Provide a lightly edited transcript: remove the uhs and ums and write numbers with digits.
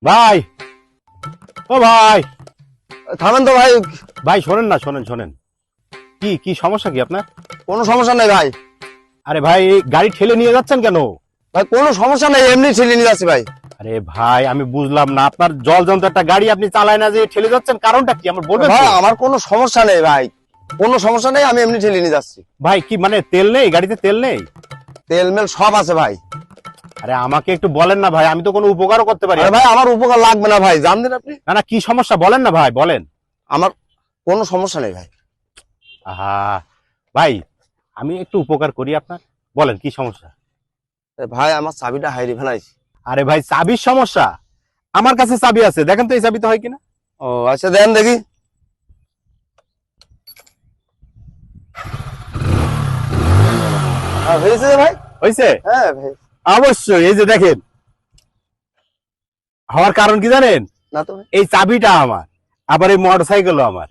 ভাই, ও ভাই, থামেন তো ভাই। ভাই শোনেন না, শোনেন শোনেন। কি কি সমস্যা কি আপনার? কোনো সমস্যা নেই ভাই। আরে ভাই, এই গাড়ি ঠেলে নিয়ে যাচ্ছেন কেন? ভাই কোনো সমস্যা নেই, এমনি ঠেলে নিয়ে যাচ্ছি ভাই। আরে ভাই, আমি বুঝলাম না, আপনার জল যন্ত্র একটা গাড়ি আপনি চালায় না যে ঠেলে যাচ্ছেন, কারণটা কি আমার বলবেন ভাই তো? আমার কোনো সমস্যা নেই ভাই, কোনো সমস্যা নেই, আমি এমনি ঠেলে নিয়ে যাচ্ছি। ভাই কি মানে তেল নেই গাড়িতে? তেল নেই? তেল মেল সব আছে ভাই। আরে আমাকে একটু বলেন না ভাই, আমি তো কোনো উপকারও করতে পারি আরে না। ভাই আমার উপকার লাগবে না ভাই, জানেন আপনি। না না, কি সমস্যা বলেন না ভাই, বলেন। আমার কোনো সমস্যা নেই ভাই। আহা, ভাই আমি একটু উপকার করি আপনার, বলেন কি সমস্যা? ভাই আমার চাবিটা হাইরে ফেলাইছি। আরে ভাই, চাবির সমস্যা? আমার কাছে চাবি আছে, দেখেন তো এই চাবিতে হয় কিনা। ও আচ্ছা দেন দেখি। হয়েছে যে ভাই। হয়েছে? হ্যাঁ ভাই। অবশ্যই, এই যে দেখেন, হওয়ার কারণ কি জানেন? না তো ভাই। এই চাবিটা আমার, আবার এই মোটর সাইকেলও আমার।